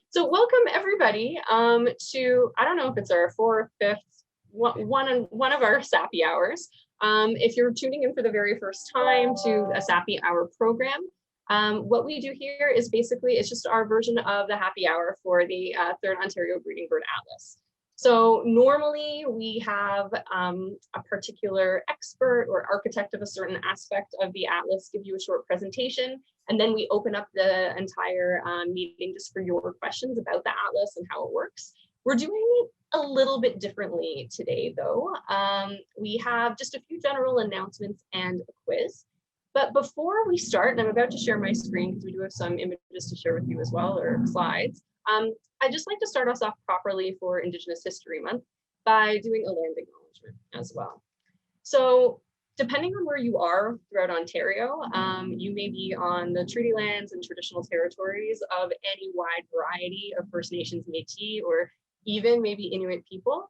So welcome everybody to, I don't know if it's our fourth, fifth, one of our Sappy Hours. If you're tuning in for the very first time to a Sappy Hour program, what we do here is basically, it's just our version of the happy hour for the Third Ontario Breeding Bird Atlas. So normally we have a particular expert or architect of a certain aspect of the Atlas give you a short presentation, and then we open up the entire meeting just for your questions about the Atlas and how it works. We're doing it a little bit differently today though. We have just a few general announcements and a quiz. But before we start, and I'm about to share my screen because we do have some images to share with you as well, or slides. I'd just like to start us off properly for Indigenous History Month by doing a land acknowledgement as well. So depending on where you are throughout Ontario, you may be on the treaty lands and traditional territories of any wide variety of First Nations, Métis, or even maybe Inuit people.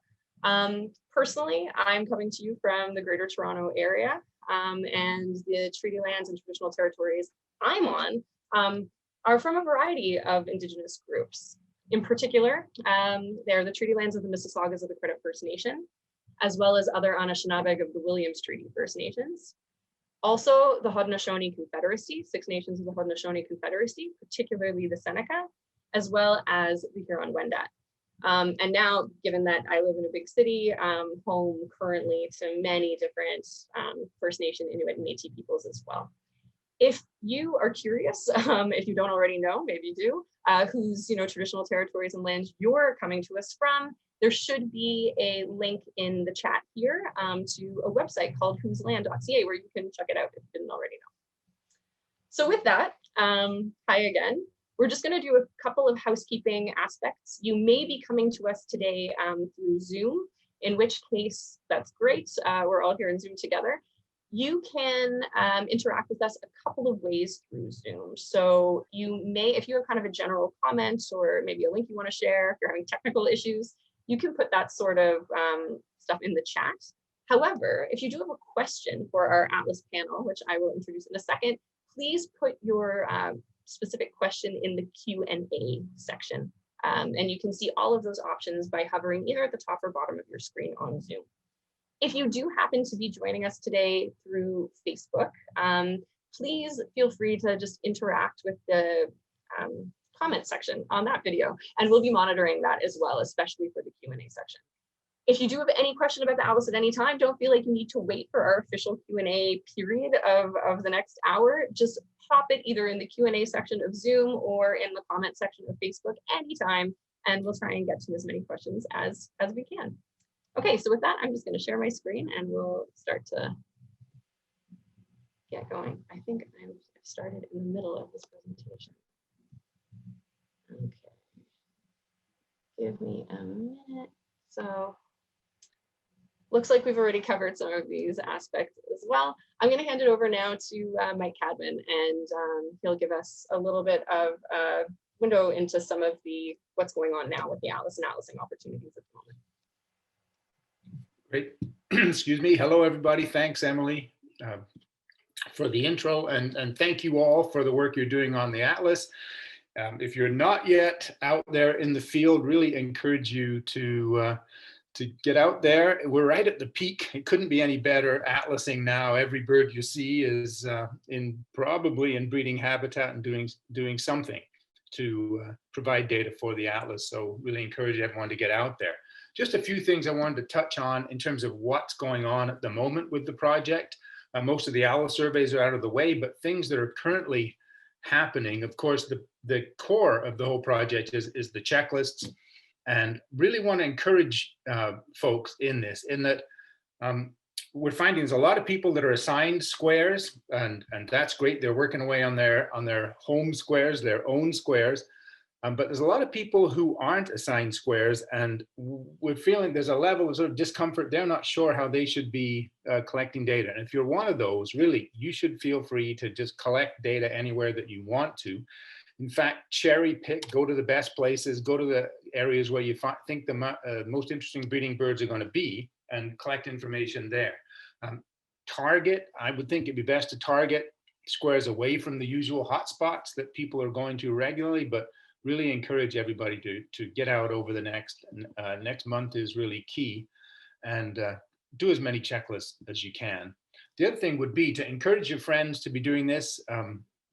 Personally, I'm coming to you from the Greater Toronto area, and the treaty lands and traditional territories I'm on are from a variety of Indigenous groups. In particular, they're the treaty lands of the Mississaugas of the Credit First Nation, as well as other Anishinaabe of the Williams Treaty First Nations. Also, the Haudenosaunee Confederacy, Six Nations of the Haudenosaunee Confederacy, particularly the Seneca, as well as the Huron-Wendat. And now, given that I live in a big city, home currently to many different First Nation, Inuit, and Métis peoples as well. If you are curious, if you don't already know, maybe you do, whose traditional territories and lands you're coming to us from, there should be a link in the chat here to a website called whosland.ca where you can check it out if you didn't already know. So with that, hi again. We're just going to do a couple of housekeeping aspects. You may be coming to us today through Zoom, in which case that's great. We're all here in Zoom together. You can interact with us a couple of ways through Zoom. So you may, if you have kind of a general comment or maybe a link you want to share, if you're having technical issues, you can put that sort of stuff in the chat. However, if you do have a question for our Atlas panel, which I will introduce in a second, please put your specific question in the Q&A section. And you can see all of those options by hovering either at the top or bottom of your screen on Zoom. If you do happen to be joining us today through Facebook, please feel free to just interact with the comment section on that video, and we'll be monitoring that as well, especially for the Q&A section. If you do have any question about the Atlas at any time, don't feel like you need to wait for our official Q&A period of the next hour. Just pop it either in the Q&A section of Zoom or in the comment section of Facebook anytime, and we'll try and get to as many questions as we can. Okay, so with that, I'm just going to share my screen and we'll start to get going. I think I've started in the middle of this presentation. Okay, give me a minute. So looks like we've already covered some of these aspects as well. I'm going to hand it over now to Mike Cadman, and he'll give us a little bit of a window into some of what's going on now with the Atlas and Atlasing opportunities at the moment. Great. Excuse me. Hello, everybody. Thanks, Emily, for the intro, and thank you all for the work you're doing on the Atlas. If you're not yet out there in the field, really encourage you to get out there. We're right at the peak. It couldn't be any better atlasing now. Every bird you see is probably in breeding habitat and doing something to provide data for the Atlas. So really encourage everyone to get out there. Just a few things I wanted to touch on in terms of what's going on at the moment with the project. Most of the Atlas surveys are out of the way, but things that are currently happening, of course, the core of the whole project is the checklists, and really want to encourage folks in this, in that we're finding there's a lot of people that are assigned squares, and that's great. They're working away on their home squares, their own squares. But there's a lot of people who aren't assigned squares, and we're feeling there's a level of sort of discomfort. They're not sure how they should be collecting data. And if you're one of those, really, you should feel free to just collect data anywhere that you want to. In fact, cherry pick, go to the best places, go to the areas where you think the most interesting breeding birds are going to be, and collect information there. Target, I would think it'd be best to target squares away from the usual hotspots that people are going to regularly, but really encourage everybody to get out over the next month is really key, and do as many checklists as you can. The other thing would be to encourage your friends to be doing this.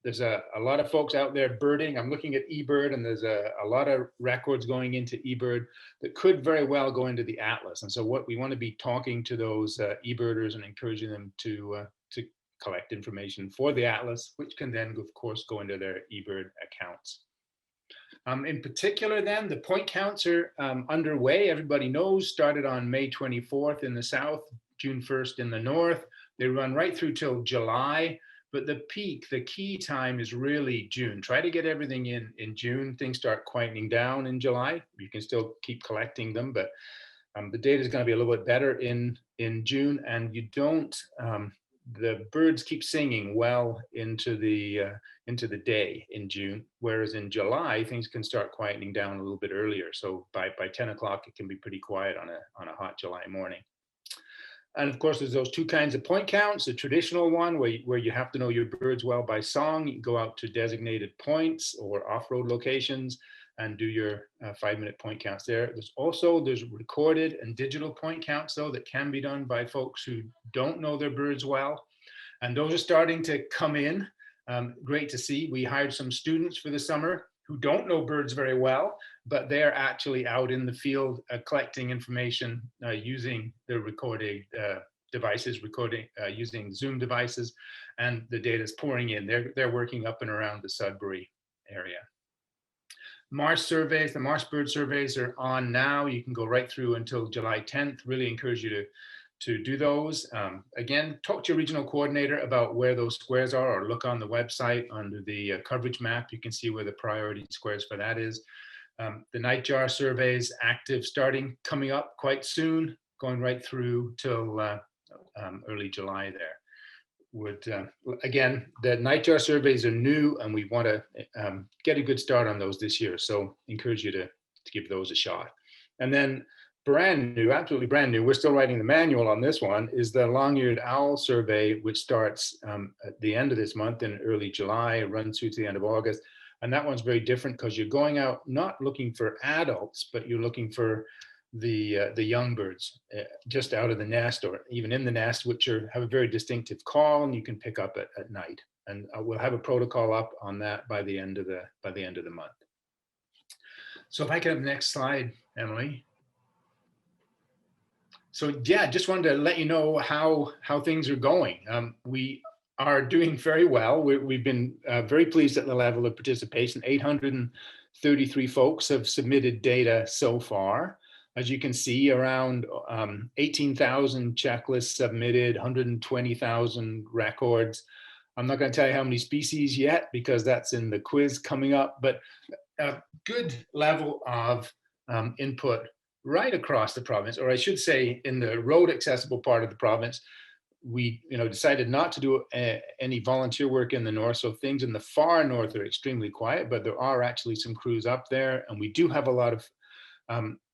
There's a lot of folks out there birding. I'm looking at eBird, and there's a lot of records going into eBird that could very well go into the Atlas. And so what we want to be talking to those eBirders and encouraging them to collect information for the Atlas, which can then, of course, go into their eBird accounts. In particular, then, the point counts are underway. Everybody knows, started on May 24th in the south, June 1st in the north. They run right through till July. But the peak, the key time is really June. Try to get everything in June. Things start quietening down in July. You can still keep collecting them, but the data is going to be a little bit better in June. And you don't, the birds keep singing well into the day in June, whereas in July things can start quietening down a little bit earlier. So by 10 o'clock it can be pretty quiet on a hot July morning. And of course, there's those two kinds of point counts. The traditional one where you have to know your birds well by song. You can go out to designated points or off-road locations and do your 5-minute point counts there. There's recorded and digital point counts, though, that can be done by folks who don't know their birds well. And those are starting to come in. Great to see. We hired some students for the summer who don't know birds very well, but they're actually out in the field collecting information using the recording devices, using Zoom devices, and the data is pouring in. They're working up and around the Sudbury area. Marsh surveys, the marsh bird surveys are on now. You can go right through until July 10th. Really encourage you to do those. Again, talk to your regional coordinator about where those squares are, or look on the website under the coverage map. You can see where the priority squares for that is. The nightjar surveys active, coming up quite soon, going right through till early July there. Again, the nightjar surveys are new, and we want to get a good start on those this year. So encourage you to give those a shot. And then brand new, absolutely brand new, we're still writing the manual on this one, is the long-eared owl survey, which starts at the end of this month in early July, runs through to the end of August. And that one's very different because you're going out not looking for adults, but you're looking for the young birds just out of the nest or even in the nest, which have a very distinctive call, and you can pick up at night. And we'll have a protocol up on that by the end of the month. So if I could have the next slide, Emily. So yeah, just wanted to let you know how things are going. We are doing very well. We've been very pleased at the level of participation. 833 folks have submitted data so far. As you can see, around 18,000 checklists submitted, 120,000 records. I'm not going to tell you how many species yet because that's in the quiz coming up, but a good level of input right across the province, or I should say in the road accessible part of the province. We decided not to do any volunteer work in the north, so things in the far north are extremely quiet, but there are actually some crews up there, and we do have a lot of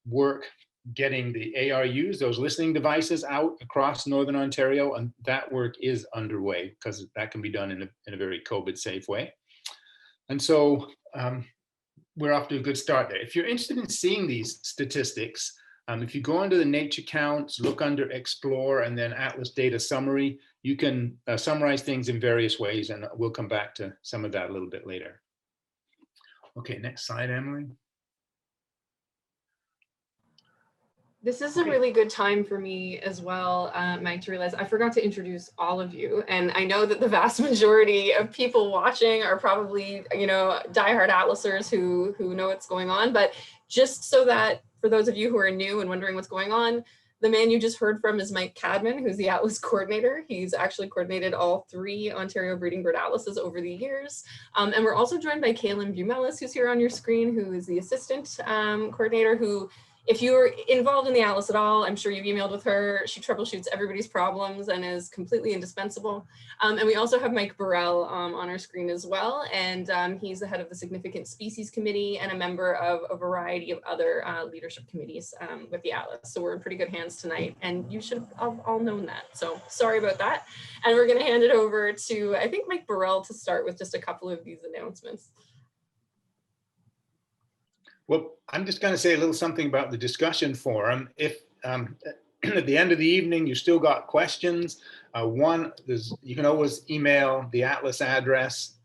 work getting the ARUs, those listening devices, out across Northern Ontario, and that work is underway because that can be done in a very COVID safe way. And so we're off to a good start there. If you're interested in seeing these statistics, if you go under the NatureCounts, look under Explore, and then Atlas Data Summary, you can summarize things in various ways, and we'll come back to some of that a little bit later. Okay, next slide, Emily. This is a really good time for me as well, Mike, to realize I forgot to introduce all of you. And I know that the vast majority of people watching are probably, diehard Atlasers who know what's going on. But just so that for those of you who are new and wondering what's going on, the man you just heard from is Mike Cadman, who's the Atlas coordinator. He's actually coordinated all 3 Ontario breeding bird atlases over the years. And we're also joined by Kaylin Bumelis, who's here on your screen, who is the assistant coordinator, who, if you're involved in the Atlas at all, I'm sure you've emailed with her. She troubleshoots everybody's problems and is completely indispensable. And we also have Mike Burrell on our screen as well. And he's the head of the Significant Species Committee and a member of a variety of other leadership committees with the Atlas. So we're in pretty good hands tonight, and you should have all known that. So sorry about that. And we're gonna hand it over to, I think, Mike Burrell to start with just a couple of these announcements. Well, I'm just going to say a little something about the discussion forum. If at the end of the evening you still got questions, you can always email the Atlas address,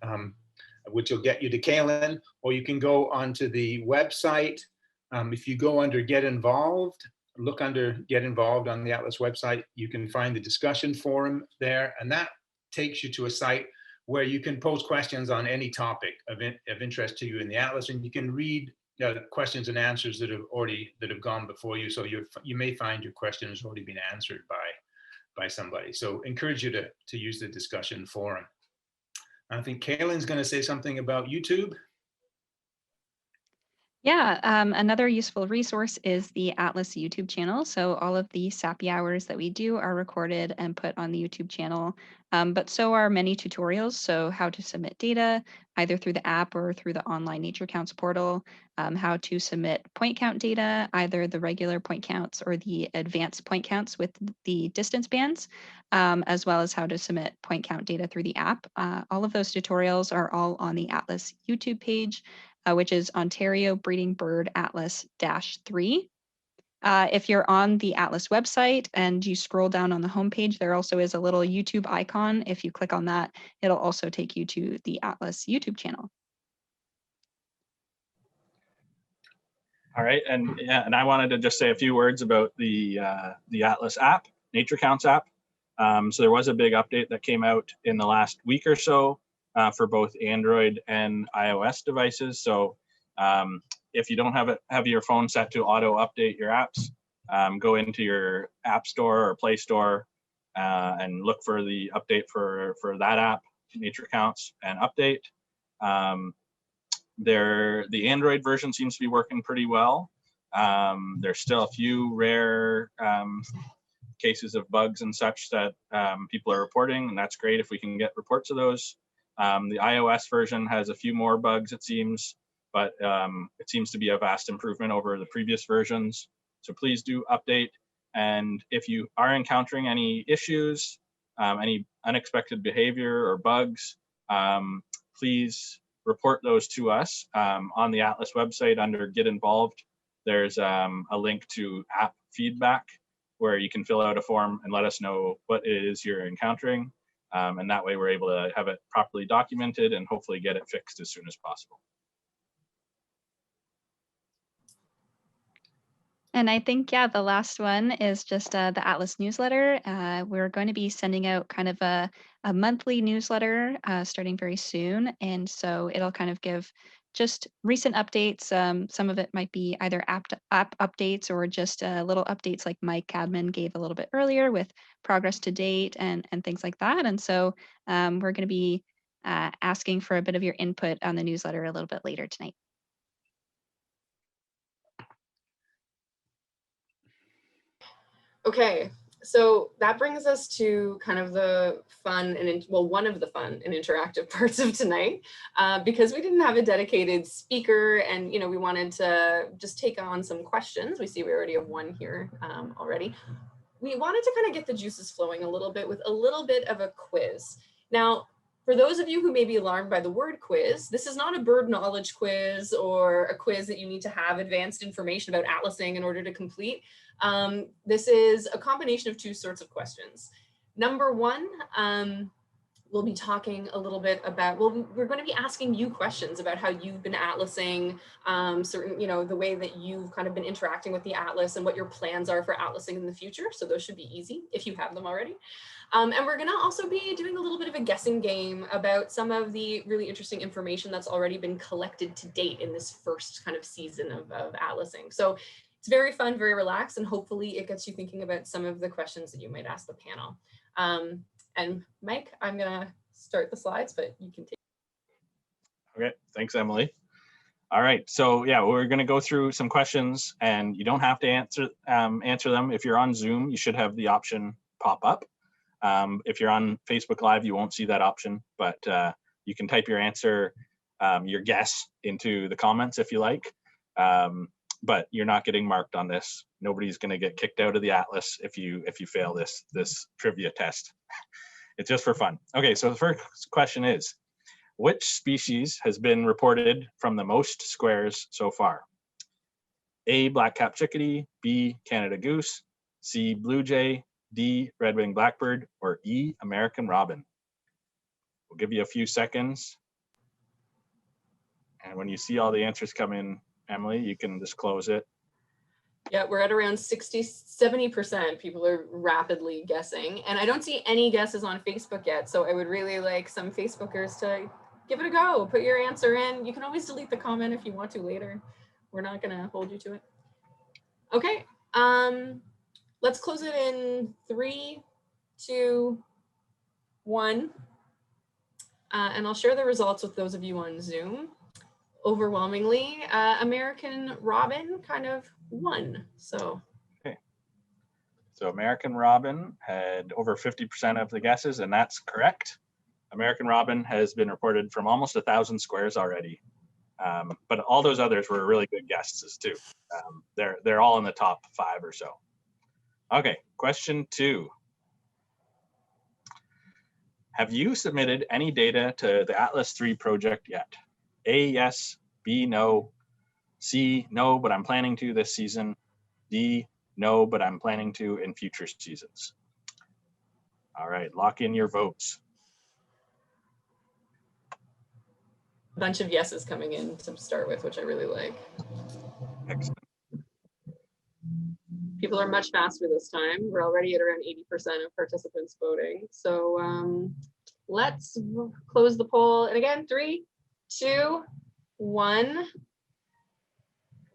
which will get you to Kaylin, or you can go onto the website. If you go under Get Involved, look under Get Involved on the Atlas website, you can find the discussion forum there, and that takes you to a site where you can pose questions on any topic of interest to you in the Atlas, and you can read questions and answers that have gone before you. So you may find your question has already been answered by somebody. So encourage you to use the discussion forum. I think Kaylin's going to say something about YouTube. Yeah, another useful resource is the Atlas YouTube channel. So all of the Sappy hours that we do are recorded and put on the YouTube channel, but so are many tutorials. So how to submit data, either through the app or through the online NatureCounts portal, how to submit point count data, either the regular point counts or the advanced point counts with the distance bands, as well as how to submit point count data through the app. All of those tutorials are all on the Atlas YouTube page, which is Ontario Breeding Bird Atlas -3. If you're on the Atlas website and you scroll down on the homepage, there also is a little YouTube icon. If you click on that, it'll also take you to the Atlas YouTube channel. All right, and yeah, and I wanted to just say a few words about the Atlas app, NatureCounts app. So there was a big update that came out in the last week or so for both Android and iOS devices. So if you don't have your phone set to auto update your apps, go into your App Store or Play Store and look for the update for that app, NatureCounts, and update. The Android version seems to be working pretty well. There's still a few rare cases of bugs and such that people are reporting, and that's great if we can get reports of those. The iOS version has a few more bugs, it seems, but it seems to be a vast improvement over the previous versions. So please do update. And if you are encountering any issues, any unexpected behavior or bugs, please report those to us on the Atlas website under Get Involved. There's a link to app feedback where you can fill out a form and let us know what it is you're encountering. And that way we're able to have it properly documented and hopefully get it fixed as soon as possible. And I think, yeah, the last one is just the Atlas newsletter. We're going to be sending out kind of a monthly newsletter starting very soon. And so it'll kind of give just recent updates. Some of it might be either app updates or just little updates like Mike Cadman gave a little bit earlier with progress to date and things like that. And so we're going to be asking for a bit of your input on the newsletter a little bit later tonight. Okay, so that brings us to kind of the fun and one of the fun and interactive parts of tonight, because we didn't have a dedicated speaker, and we wanted to just take on some questions. We see we already have one here already. We wanted to kind of get the juices flowing a little bit with a little bit of a quiz. Now, for those of you who may be alarmed by the word quiz, this is not a bird knowledge quiz or a quiz that you need to have advanced information about atlasing in order to complete. This is a combination of two sorts of questions. Number one, we'll be talking a little bit about, we're going to be asking you questions about how you've been atlasing, certain, the way that you've kind of been interacting with the atlas and what your plans are for atlasing in the future. So those should be easy if you have them already. And we're going to also be doing a little bit of a guessing game about some of the really interesting information that's already been collected to date in this first kind of season of atlasing. So it's very fun, very relaxed, and hopefully it gets you thinking about some of the questions that you might ask the panel. And Mike, I'm gonna start the slides, but you can take. Okay, thanks, Emily. All right, so yeah, we're gonna go through some questions, and you don't have to answer them. If you're on Zoom, you should have the option pop up. If you're on Facebook Live, you won't see that option, but you can type your answer, your guess into the comments if you like. But you're not getting marked on this. Nobody's going to get kicked out of the Atlas if you fail this trivia test. It's just for fun. Okay, so the first question is, which species has been reported from the most squares so far? A, black-capped chickadee, B, Canada goose, C, blue jay, D, red-winged blackbird, or E, American robin. We'll give you a few seconds. And when you see all the answers come in, Emily, you can just close it. Yeah, we're at around 70%. People are rapidly guessing. And I don't see any guesses on Facebook yet. So I would really like some Facebookers to give it a go. Put your answer in. You can always delete the comment if you want to later. We're not going to hold you to it. Okay. Let's close it in 3, 2, 1. And I'll share the results with those of you on Zoom. Overwhelmingly, American robin kind of won. So okay. So American robin had over 50% of the guesses, and that's correct. American robin has been reported from almost 1,000 squares already. But all those others were really good guesses too. They're all in the top 5 or so. Okay, question 2. Have you submitted any data to the Atlas 3 project yet? A, yes, B, no, C, no, but I'm planning to this season, D, no, but I'm planning to in future seasons. All right, lock in your votes. a bunch of yeses coming in to start with, which I really like. Excellent. People are much faster this time. We're already at around 80% of participants voting. So let's close the poll. And again, 3, 2, 1.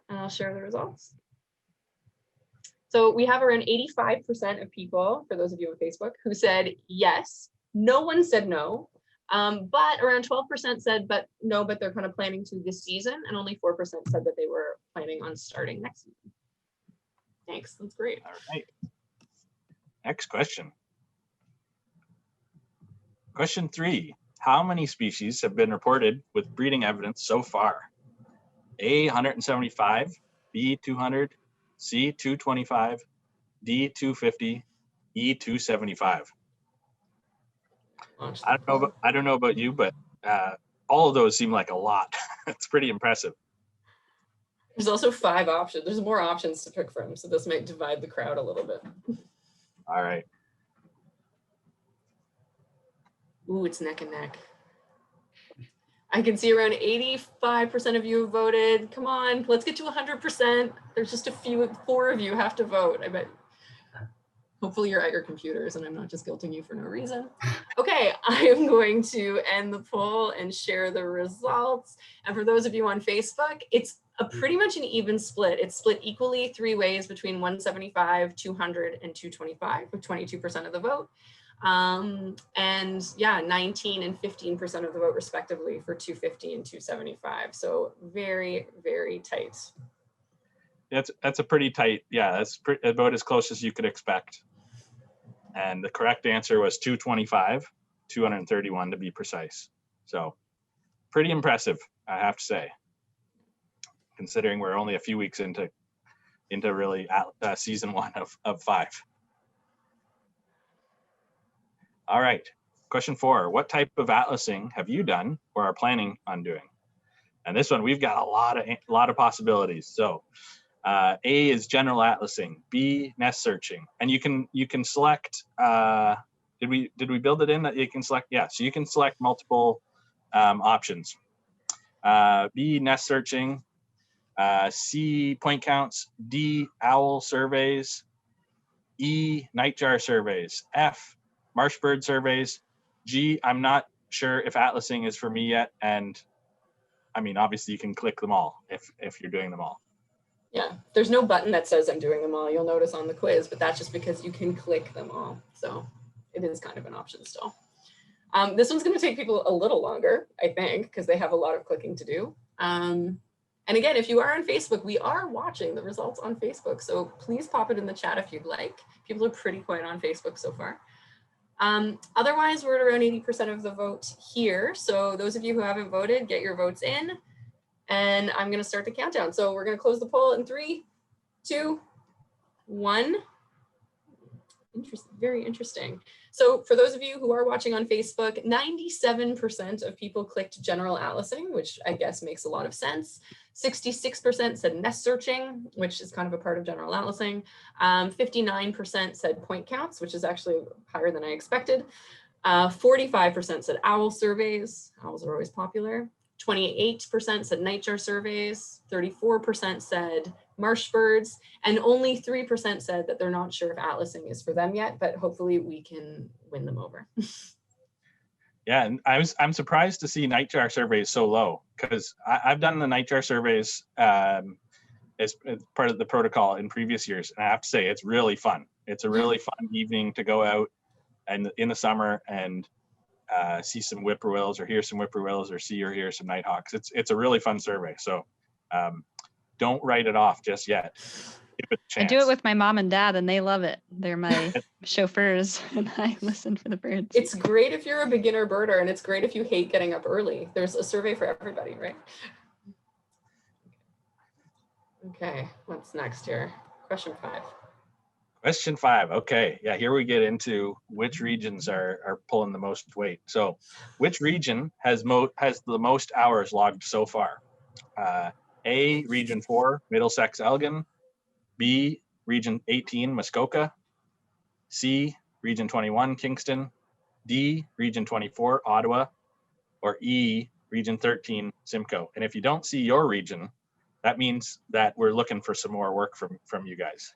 And I'll share the results. So we have around 85% of people, for those of you on Facebook, who said yes. No one said no, but around 12% said but no, but they're kind of planning to this season, and only 4% said that they were planning on starting next season. Thanks, that's great. All right. Next question. Question 3. How many species have been reported with breeding evidence so far? A, 175, B, 200, C, 225, D, 250, E, 275. I don't know about you, but all of those seem like a lot. It's pretty impressive. There's also 5 options. There's more options to pick from, so this might divide the crowd a little bit. All right. Ooh, it's neck and neck. I can see around 85% of you have voted. Come on, let's get to 100%. There's just a few, 4 of you have to vote. I bet. Hopefully you're at your computers and I'm not just guilting you for no reason. Okay, I am going to end the poll and share the results. And for those of you on Facebook, it's pretty much an even split. It's split equally 3 ways between 175, 200, and 225 with 22% of the vote. And yeah, 19 and 15% of the vote respectively for 250 and 275. So very, very tight. That's a pretty tight, yeah, that's about as close as you could expect. And the correct answer was 225, 231 to be precise. So pretty impressive, I have to say, considering we're only a few weeks into really season 1 of 5. All right, question 4. What type of atlasing have you done or are planning on doing? And this one, we've got a lot of possibilities. So A is general atlasing, B, nest searching, and you can select. Did we build it in that you can select? Yeah, so you can select multiple options. B, nest searching, C, point counts, D, owl surveys, E, nightjar surveys, F, marsh bird surveys, G, I'm not sure if atlasing is for me yet, and I mean obviously you can click them all if you're doing them all. Yeah, there's no button that says I'm doing them all, you'll notice on the quiz, but that's just because you can click them all. So it is kind of an option still. This one's going to take people a little longer, I think, because they have a lot of clicking to do. And again, if you are on Facebook, we are watching the results on Facebook. So please pop it in the chat if you'd like. People are pretty quiet on Facebook so far. Otherwise, we're at around 80% of the vote here. So those of you who haven't voted, get your votes in. And I'm going to start the countdown. So we're going to close the poll in 3, 2, 1. Interesting, very interesting. So for those of you who are watching on Facebook, 97% of people clicked general atlasing, which I guess makes a lot of sense. 66% said nest searching, which is kind of a part of general atlasing. 59% said point counts, which is actually higher than I expected. 45% said owl surveys. Owls are always popular. 28% said nightjar surveys. 34% said marsh birds, and only 3% said that they're not sure if atlasing is for them yet, but hopefully we can win them over. Yeah, and I'm surprised to see nightjar surveys so low, because I've done the nightjar surveys as part of the protocol in previous years, and I have to say it's really fun. It's a really fun evening to go out and in the summer and see some whippoorwills or hear some whippoorwills or see or hear some nighthawks. It's a really fun survey. So don't write it off just yet. Give it a chance. I do it with my mom and dad, and they love it. They're my chauffeurs, and I listen for the birds. It's great if you're a beginner birder, and it's great if you hate getting up early. There's a survey for everybody, right? Okay, what's next here? Question 5. Question 5. Okay, yeah, here we get into which regions are pulling the most weight. So, which region has the most hours logged so far? A, Region 4, Middlesex Elgin. B, Region 18, Muskoka. C, Region 21, Kingston. D, Region 24, Ottawa. Or E, Region 13, Simcoe. And if you don't see your region, that means that we're looking for some more work from you guys.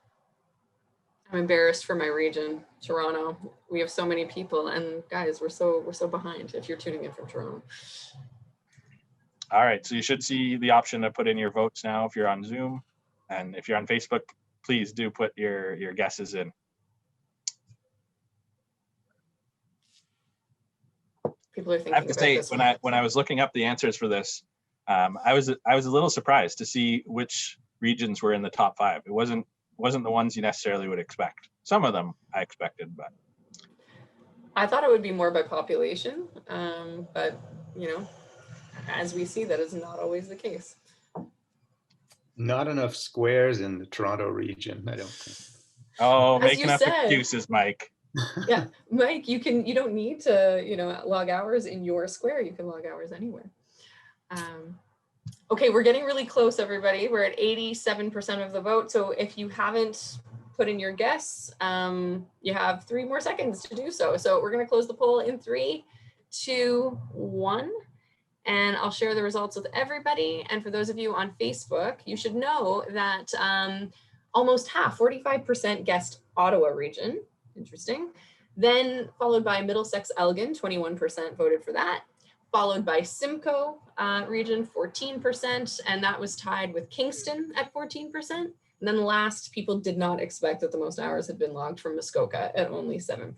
I'm embarrassed for my region, Toronto. We have so many people, and guys, we're so behind if you're tuning in from Toronto. All right, so you should see the option to put in your votes now if you're on Zoom, and if you're on Facebook, please do put your guesses in. People are thinking. I have to say, when I was looking up the answers for this, I was a little surprised to see which regions were in the top 5. It wasn't the ones you necessarily would expect. Some of them I expected, but I thought it would be more by population, but you know, as we see, that is not always the case. Not enough squares in the Toronto region, I don't think. Oh, As make you enough said. excuses, Mike. Yeah, Mike, you don't need to, log hours in your square. You can log hours anywhere. Okay, we're getting really close, everybody. We're at 87% of the vote. So if you haven't put in your guess, you have 3 more seconds to do so. So we're going to close the poll in 3, 2, 1. And I'll share the results with everybody. And for those of you on Facebook, you should know that almost half, 45% guessed Ottawa region. Interesting. Then followed by Middlesex Elgin, 21% voted for that. Followed by Simcoe region, 14%. And that was tied with Kingston at 14%. And then last, people did not expect that the most hours had been logged from Muskoka at only 7%.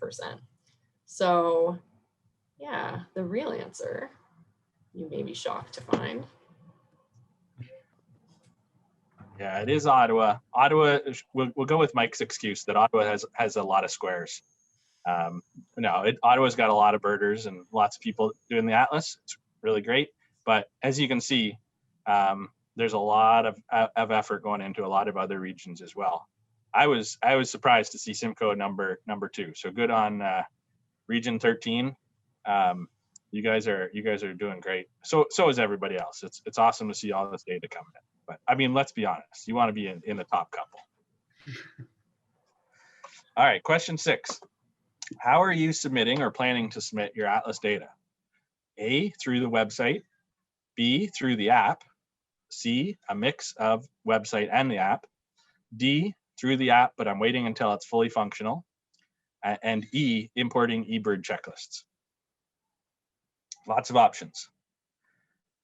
So yeah, the real answer, you may be shocked to find. Yeah, it is Ottawa. Ottawa, we'll go with Mike's excuse that Ottawa has a lot of squares. Ottawa's got a lot of birders and lots of people doing the atlas. It's really great. But as you can see, there's a lot of effort going into a lot of other regions as well. I was surprised to see Simcoe number 2. So good on Region 13. You guys are doing great. So is everybody else. It's awesome to see all this data coming in. But I mean, let's be honest. You want to be in the top couple. All right, question 6. How are you submitting or planning to submit your Atlas data? A, through the website. B, through the app. C, a mix of website and the app. D, through the app, but I'm waiting until it's fully functional. And E, importing eBird checklists. Lots of options.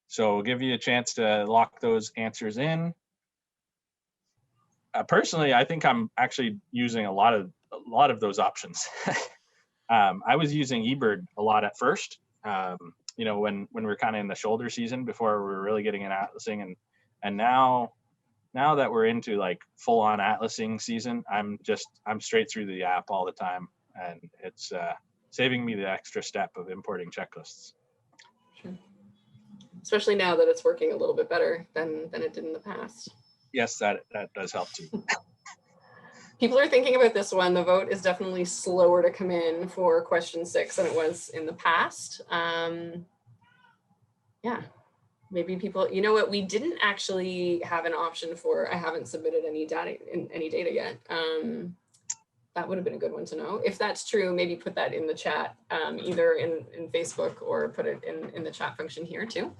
So we'll give you a chance to lock those answers in. Personally, I think I'm actually using a lot of those options. I was using eBird a lot at first, when we're kind of in the shoulder season before we're really getting in atlasing, and now that we're into like full on atlasing season, I'm straight through the app all the time, and it's saving me the extra step of importing checklists. Sure. Especially now that it's working a little bit better than it did in the past. Yes, that does help too. People are thinking about this one. The vote is definitely slower to come in for question 6 than it was in the past. Yeah, maybe people, you know what, we didn't actually have an option for, I haven't submitted any data yet. That would have been a good one to know. If that's true, maybe put that in the chat, either in Facebook or put it in the chat function here too.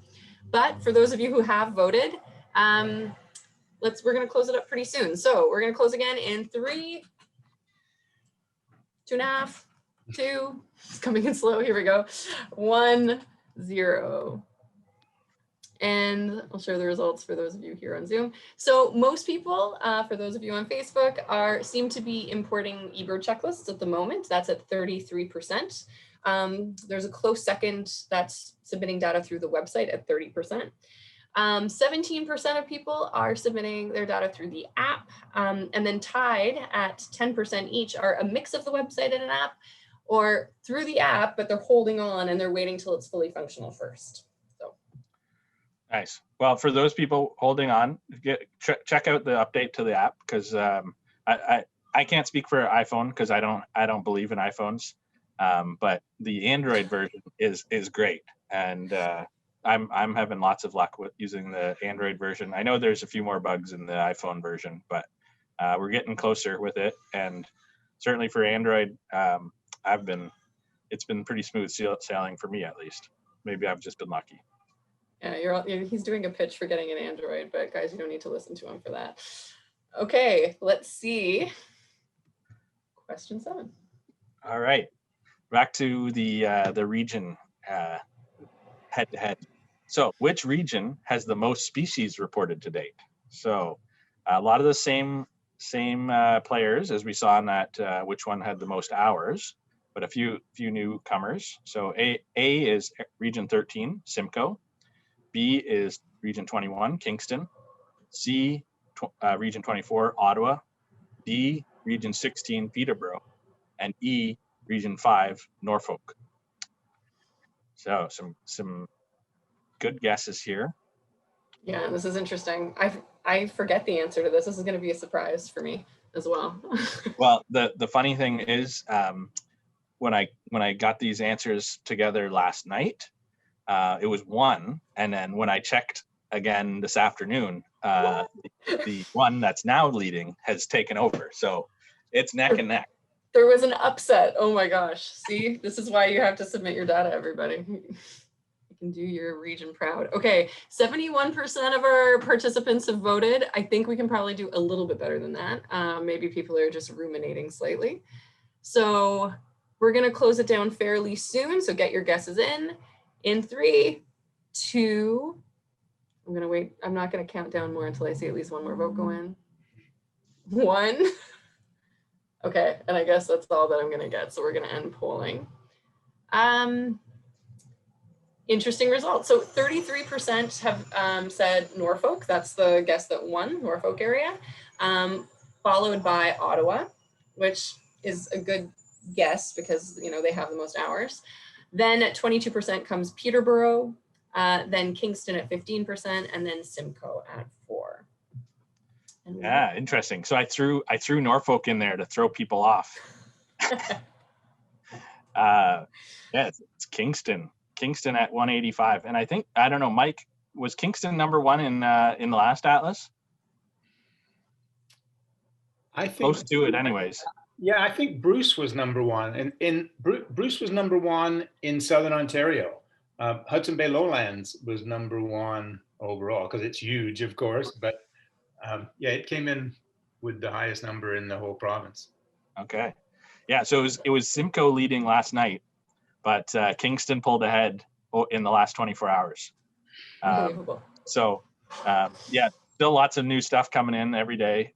But for those of you who have voted, we're gonna close it up pretty soon. So we're gonna close again in 3, 2.5, 2, it's coming in slow, here we go, 1, 0. And I'll share the results for those of you here on Zoom. So most people, for those of you on Facebook, seem to be importing eBird checklists at the moment. That's at 33%. There's a close second that's submitting data through the website at 30%. 17% of people are submitting their data through the app, and then tied at 10% each are a mix of the website and an app, or through the app, but they're holding on and they're waiting till it's fully functional first. Nice. Well, for those people holding on, check out the update to the app, because I can't speak for iPhone because I don't believe in iPhones, but the Android version is great, and I'm having lots of luck with using the Android version. I know there's a few more bugs in the iPhone version, but we're getting closer with it, and certainly for Android, it's been pretty smooth sailing for me, at least. Maybe I've just been lucky. Yeah, he's doing a pitch for getting an Android, but guys, you don't need to listen to him for that. Okay, let's see. Question 7. All right, back to the region head-to-head. So, which region has the most species reported to date? So, a lot of the same players as we saw in that. Which one had the most hours? But a few newcomers. So, A is region 13, Simcoe. B is region 21, Kingston. C, region 24, Ottawa. D, region 16, Peterborough. And E, region 5, Norfolk. So some good guesses here. Yeah, this is interesting. I forget the answer to this. This is going to be a surprise for me as well. Well, the funny thing is, when I got these answers together last night, it was 1, and then when I checked again this afternoon, the one that's now leading has taken over. So it's neck and neck. There was an upset. Oh my gosh. See, this is why you have to submit your data, everybody. You can do your region proud. Okay, 71% of our participants have voted. I think we can probably do a little bit better than that. Maybe people are just ruminating slightly. So we're going to close it down fairly soon. So get your guesses in 3, 2, I'm going to wait. I'm not going to count down more until I see at least one more vote go in. 1. Okay, and I guess that's all that I'm going to get. So we're going to end polling. Interesting results. So 33% have said Norfolk. That's the guess that won, Norfolk area, followed by Ottawa, which is a good guess because they have the most hours. Then at 22% comes Peterborough, then Kingston at 15%, and then Simcoe at 4%. Yeah, interesting. So I threw Norfolk in there to throw people off. Yeah, it's Kingston at 185, and I don't know, Mike, was Kingston number 1 in the last atlas? I think close to it, anyways. Yeah, I think Bruce was number 1, and Bruce was number 1 in Southern Ontario. Hudson Bay Lowlands was number 1 overall because it's huge, of course, but yeah, it came in with the highest number in the whole province. Okay, yeah, so it was Simcoe leading last night, but Kingston pulled ahead in the last 24 hours. Unbelievable. Yeah, still lots of new stuff coming in every day.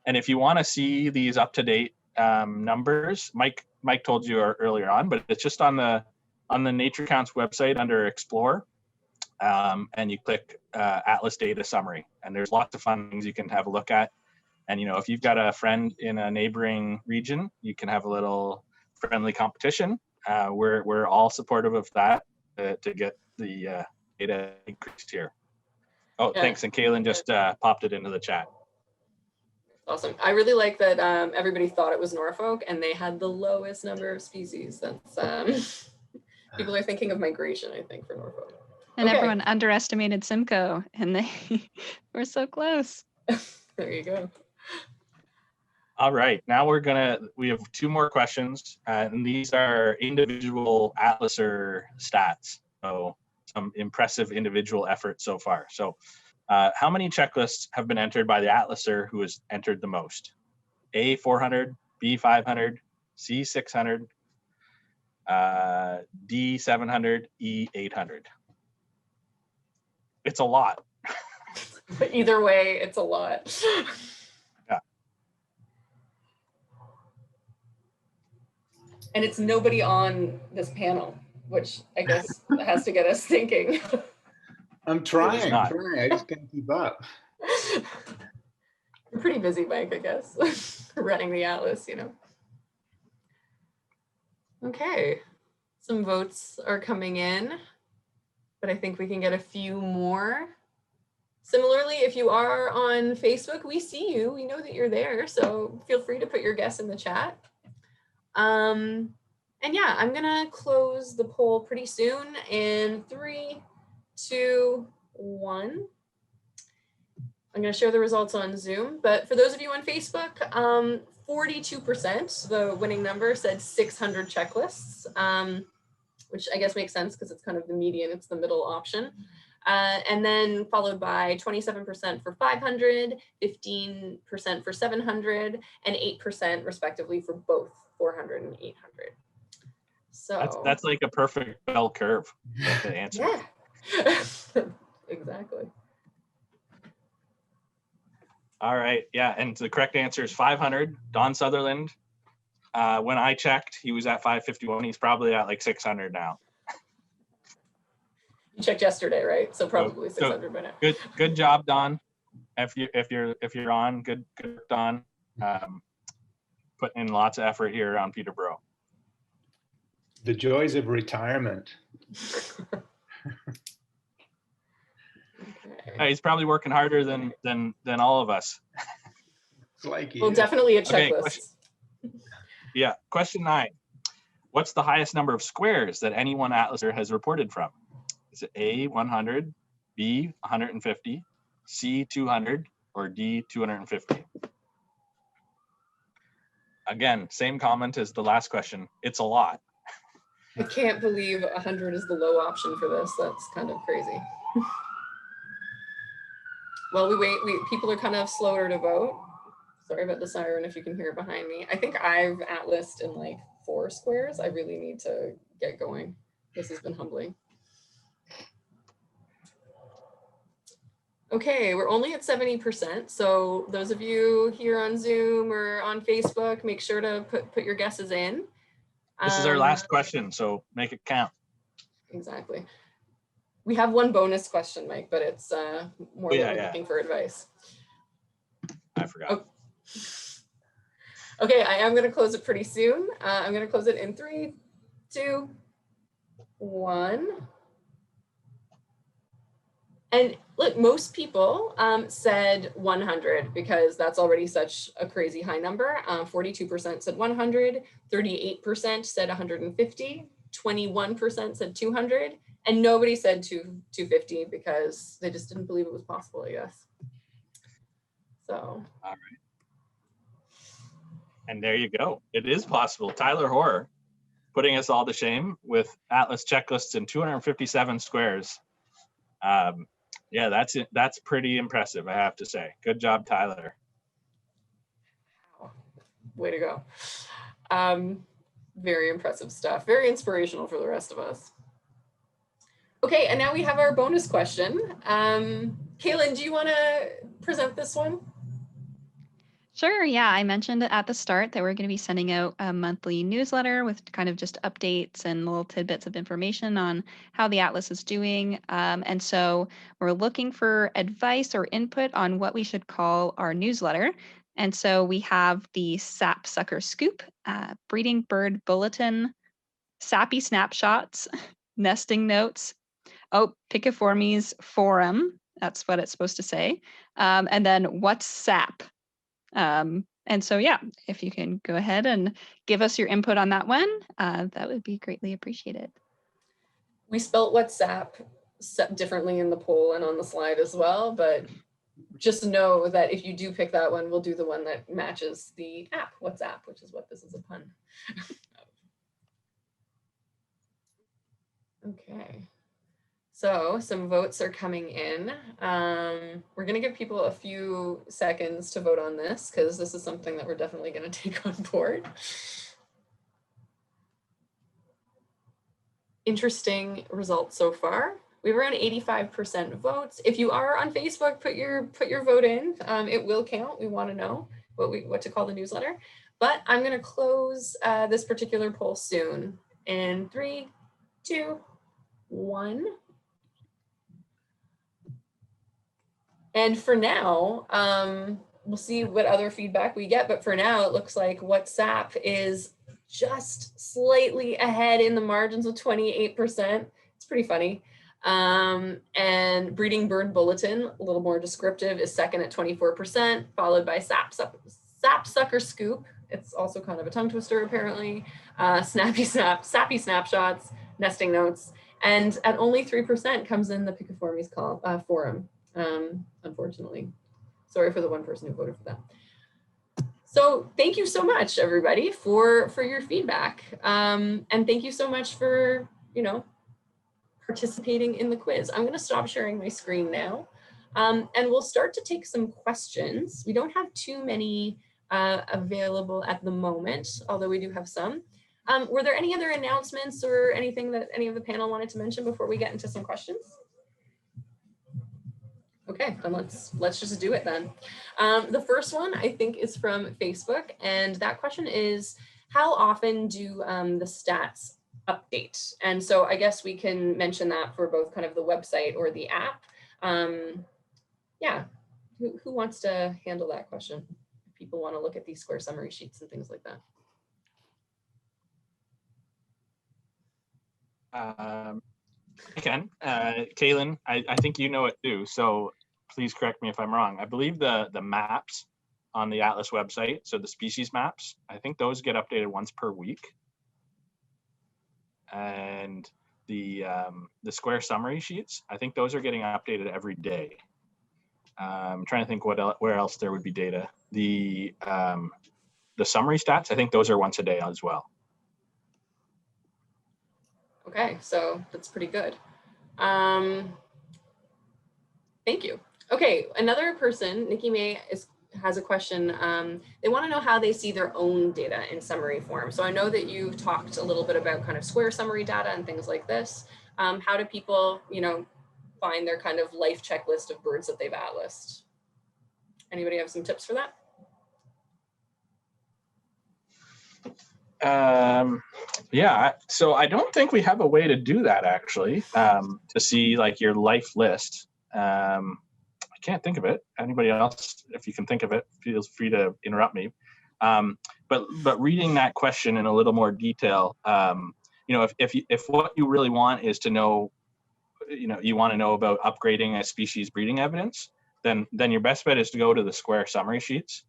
And if you want to see these up-to-date numbers, Mike told you earlier on, but it's just on the NatureCounts website under Explore, and you click Atlas Data Summary, and there's lots of fun things you can have a look at. And if you've got a friend in a neighboring region, you can have a little friendly competition. We're all supportive of that to get the data increased here. Oh, yeah. Thanks, and Kaylin just popped it into the chat. Awesome. I really like that everybody thought it was Norfolk and they had the lowest number of species. That's people are thinking of migration, I think, for Norfolk. And Okay. everyone underestimated Simcoe, and they were so close. There you go. All right, now we have 2 more questions, and these are individual Atlaser stats. So some impressive individual effort so far. So how many checklists have been entered by the Atlaser who has entered the most? A 400, B 500, C 600, D 700, E 800. It's a lot. But either way, it's a lot. Yeah. And it's nobody on this panel, which I guess has to get us thinking. I'm trying. not. I just can't keep up. You're pretty busy, Mike, I guess, running the Atlas, you know. Okay, some votes are coming in, but I think we can get a few more. Similarly, if you are on Facebook, we see you. We know that you're there, so feel free to put your guess in the chat. And yeah, I'm gonna close the poll pretty soon in 3, 2, 1. I'm gonna share the results on Zoom, but for those of you on Facebook, 42%, the winning number, said 600 checklists, which I guess makes sense because it's kind of the median, it's the middle option. And then followed by 27% for 500, 15% for 700, and 8% respectively for both 400 and 800. So That's like a perfect bell curve, the answer. yeah, exactly. All right, yeah, and the correct answer is 500. Don Sutherland, when I checked, he was at 551. He's probably at like 600 now. You checked yesterday, right? So probably 600 by now. Good job, Don. If you're on, good work, Don. Putting in lots of effort here around Peterborough. The joys of retirement. Okay. He's probably working harder than all of us. It's like Well, definitely a Okay, checklist. Question 9. What's the highest number of squares that any one Atlaser has reported from? Is it A 100, B 150, C 200, or D 250? Again, same comment as the last question. It's a lot. I can't believe 100 is the low option for this. That's kind of crazy. Well, people are kind of slower to vote. Sorry about the siren if you can hear it behind me. I think I've atlased in like 4 squares. I really need to get going. This has been humbling. Okay, we're only at 70%. So those of you here on Zoom or on Facebook, make sure to put your guesses in. This is our last question, so make it count. Exactly. We have one bonus question, Mike, but it's more looking for advice. I forgot. Oh. Okay, I am going to close it pretty soon. I'm going to close it in 3, 2, 1. And look, most people said 100 because that's already such a crazy high number. 42% said 100, 38% said 150, 21% said 200, and nobody said 250 because they just didn't believe it was possible, I guess. So. All right. And there you go. It is possible. Tyler Hoare putting us all to shame with Atlas checklists in 257 squares. Yeah, that's pretty impressive, I have to say. Good job, Tyler. Way to go. Very impressive stuff. Very inspirational for the rest of us. Okay, and now we have our bonus question. Kaylin, do you want to present this one? Sure, yeah. I mentioned at the start that we're going to be sending out a monthly newsletter with kind of just updates and little tidbits of information on how the Atlas is doing. And so we're looking for advice or input on what we should call our newsletter. And so we have the Sap Sucker Scoop, Breeding Bird Bulletin, Sappy Snapshots, Nesting Notes, Piciformes Forum, that's what it's supposed to say, and then What's Sap? And so, yeah, if you can go ahead and give us your input on that one, that would be greatly appreciated. We spelt WhatsApp differently in the poll and on the slide as well, but just know that if you do pick that one, we'll do the one that matches the app, WhatsApp, which is what this is a pun. Okay. So some votes are coming in. We're going to give people a few seconds to vote on this because this is something that we're definitely going to take on board. Interesting results so far. We have around 85% votes. If you are on Facebook, put your vote in. It will count. We want to know what to call the newsletter. But I'm going to close this particular poll soon. In 3, 2, 1. And for now, we'll see what other feedback we get. But for now, it looks like WhatsApp is just slightly ahead in the margins with 28%. It's pretty funny. And Breeding Bird Bulletin, a little more descriptive, is second at 24%, followed by Sapsucker Scoop. It's also kind of a tongue twister, apparently. Sappy Snapshots, Nesting Notes, and at only 3% comes in the Picaformes forum. Unfortunately, sorry for the one person who voted for that. So thank you so much, everybody, for your feedback, and thank you so much for participating in the quiz. I'm going to stop sharing my screen now, and we'll start to take some questions. We don't have too many available at the moment, although we do have some. Were there any other announcements or anything that any of the panel wanted to mention before we get into some questions? Okay, then let's just do it then. The first one I think is from Facebook, and that question is, how often do the stats update? And so I guess we can mention that for both kind of the website or the app. Yeah, who wants to handle that question? If people want to look at these square summary sheets and things like that. I can. Kaylin, I think you know it too, so please correct me if I'm wrong. I believe the maps on the Atlas website, so the species maps, I think those get updated once per week. And the square summary sheets, I think those are getting updated every day. I'm trying to think where else there would be data. The summary stats, I think those are once a day as well. Okay, so that's pretty good. Thank you. Okay, another person, Nikki May, has a question. They want to know how they see their own data in summary form. So I know that you've talked a little bit about kind of square summary data and things like this. How do people, find their kind of life checklist of birds that they've atlased? Anybody have some tips for that? Yeah, so I don't think we have a way to do that actually, to see like your life list. I can't think of it. Anybody else, if you can think of it, feel free to interrupt me. But reading that question in a little more detail, if what you really want is to know, you want to know about upgrading a species breeding evidence, then your best bet is to go to the square summary sheets.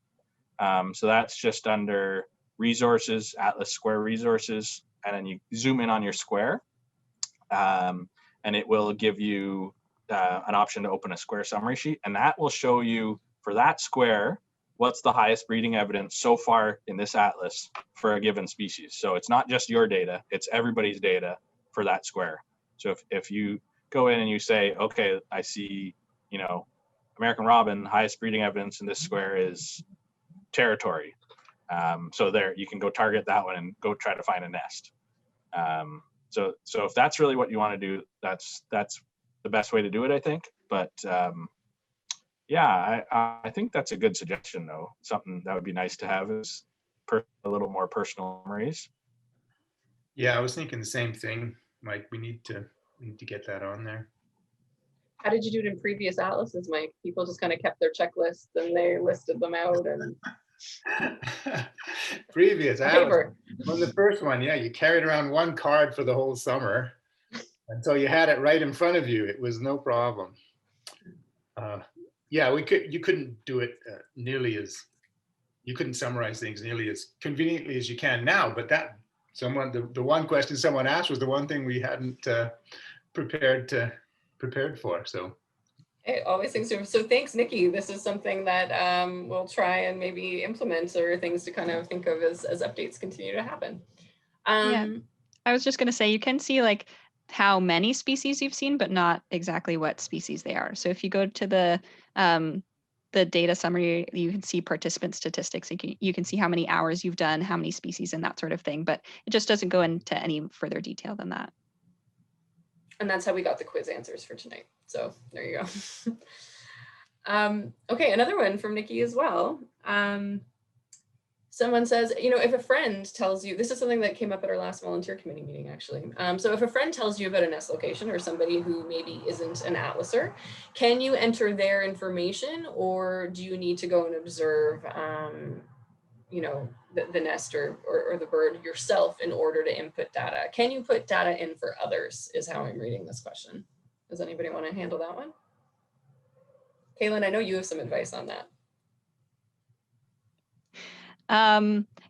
So that's just under resources, Atlas Square resources, and then you zoom in on your square, and it will give you an option to open a square summary sheet, and that will show you for that square what's the highest breeding evidence so far in this atlas for a given species. So it's not just your data, it's everybody's data for that square. So if you go in and you say, okay, I see, American robin, highest breeding evidence in this square is territory. So there, you can go target that one and go try to find a nest. So if that's really what you want to do, that's the best way to do it, I think. But yeah, I think that's a good suggestion, though. Something that would be nice to have is a little more personal memories. Yeah, I was thinking the same thing, Mike. We need to get that on there. How did you do it in previous atlases, Mike? People just kind of kept their checklists and they listed them out and. Previous atlas. On the first one, yeah, you carried around one card for the whole summer until you had it right in front of you. It was no problem. Yeah, you couldn't do it nearly as you couldn't summarize things nearly as conveniently as you can now, but that the one question someone asked was the one thing we hadn't prepared for. So It always seems to. So thanks, Nikki. This is something that we'll try and maybe implement, or things to kind of think of as updates continue to happen. Yeah. I was just going to say, you can see like how many species you've seen, but not exactly what species they are. So if you go to the data summary, you can see participant statistics. You can see how many hours you've done, how many species, and that sort of thing. But it just doesn't go into any further detail than that. And that's how we got the quiz answers for tonight. So there you go. Okay, another one from Nikki as well. Someone says, if a friend tells you, this is something that came up at our last volunteer committee meeting, actually. So if a friend tells you about a nest location, or somebody who maybe isn't an atlaser, can you enter their information, or do you need to go and observe, the nest or the bird yourself in order to input data? Can you put data in for others, is how I'm reading this question. Does anybody want to handle that one? Kaylin, I know you have some advice on that.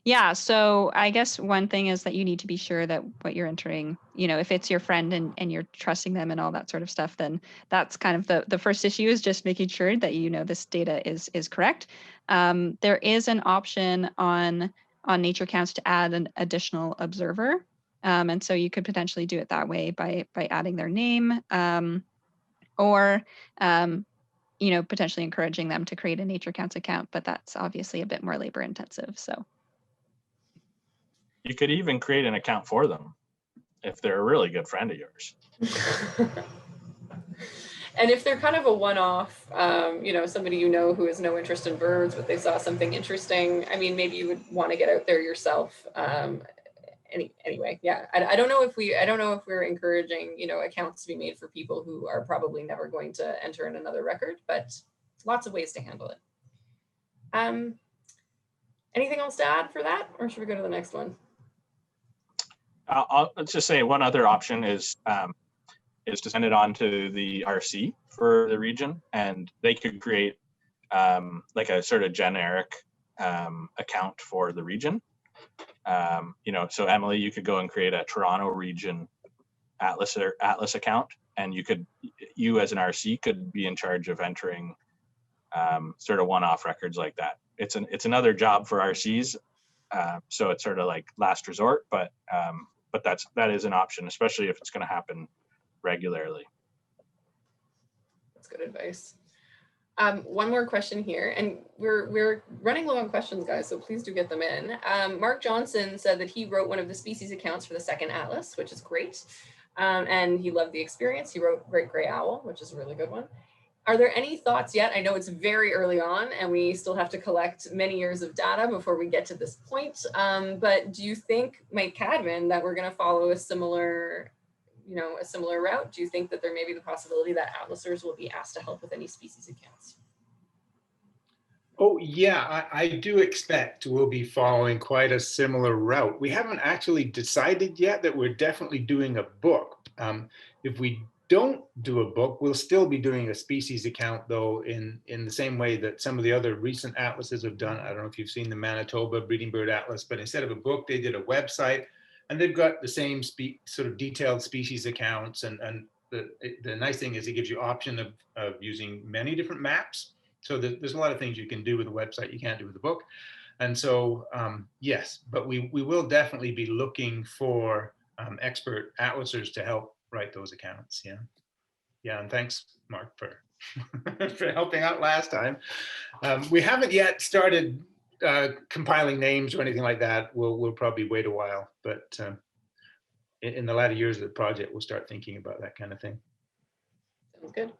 Yeah, so I guess one thing is that you need to be sure that what you're entering, if it's your friend and you're trusting them and all that sort of stuff, then that's kind of the first issue, is just making sure that this data is correct. There is an option on NatureCounts to add an additional observer. And so you could potentially do it that way by adding their name, or potentially encouraging them to create a NatureCounts account, but that's obviously a bit more labor intensive. So you could even create an account for them if they're a really good friend of yours. And if they're kind of a one-off, somebody who has no interest in birds, but they saw something interesting, I mean, maybe you would want to get out there yourself. Anyway, yeah, I don't know if we're encouraging, accounts to be made for people who are probably never going to enter in another record, but lots of ways to handle it. Anything else to add for that, or should we go to the next one? Let's just say one other option is to send it on to the RC for the region, and they could create like a sort of generic account for the region. So Emily, you could go and create a Toronto region Atlas account, and you as an RC could be in charge of entering sort of one-off records like that. It's another job for RCs, so it's sort of like last resort, but that is an option, especially if it's going to happen regularly. That's good advice. One more question here, and we're running low on questions, guys, so please do get them in. Mark Johnson said that he wrote one of the species accounts for the second atlas, which is great, and he loved the experience. He wrote Great Gray Owl, which is a really good one. Are there any thoughts yet? I know it's very early on, and we still have to collect many years of data before we get to this point, but do you think, Mike Cadman, that we're going to follow a similar route? Do you think that there may be the possibility that atlasers will be asked to help with any species accounts? Oh yeah, I do expect we'll be following quite a similar route. We haven't actually decided yet that we're definitely doing a book. If we don't do a book, we'll still be doing a species account, though, in the same way that some of the other recent atlases have done. I don't know if you've seen the Manitoba Breeding Bird Atlas, but instead of a book, they did a website, and they've got the same sort of detailed species accounts. And the nice thing is it gives you option of using many different maps. So there's a lot of things you can do with a website you can't do with a book. And so, yes, but we will definitely be looking for expert atlasers to help write those accounts. Yeah, and thanks, Mark, for for helping out last time. We haven't yet started compiling names or anything like that. We'll probably wait a while, but in the latter years of the project, we'll start thinking about that kind of thing. Sounds good.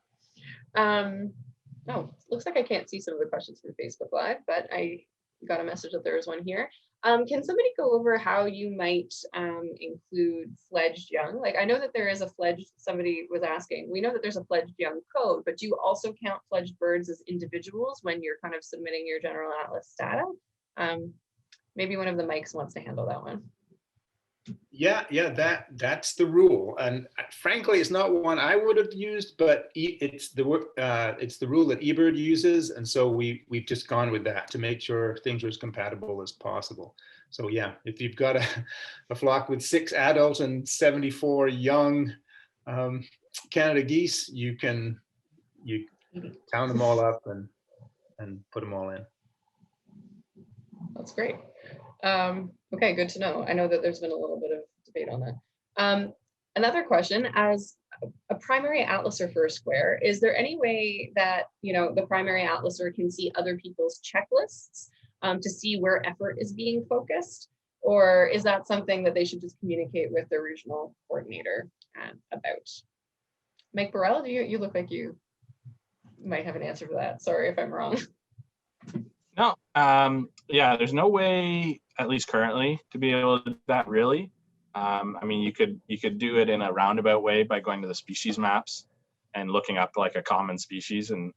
Oh, looks like I can't see some of the questions from Facebook Live, but I got a message that there is one here. Can somebody go over how you might include fledged young? Like, I know that there is a fledged, somebody was asking, we know that there's a fledged young code, but do you also count fledged birds as individuals when you're kind of submitting your general atlas data? Maybe one of the mics wants to handle that one. Yeah, that's the rule, and frankly, it's not one I would have used, but it's the rule that eBird uses, and so we've just gone with that to make sure things are as compatible as possible. So yeah, if you've got a flock with 6 adults and 74 young Canada geese, you count them all up and put them all in. That's great. Okay, good to know. I know that there's been a little bit of debate on that. Another question, as a primary atlaser for a square, is there any way that, the primary atlaser can see other people's checklists to see where effort is being focused? Or is that something that they should just communicate with their regional coordinator about? Mike Burrell, you look like you might have an answer for that. Sorry if I'm wrong. No, yeah, there's no way, at least currently, to be able to do that really. I mean, you could do it in a roundabout way by going to the species maps and looking up like a common species and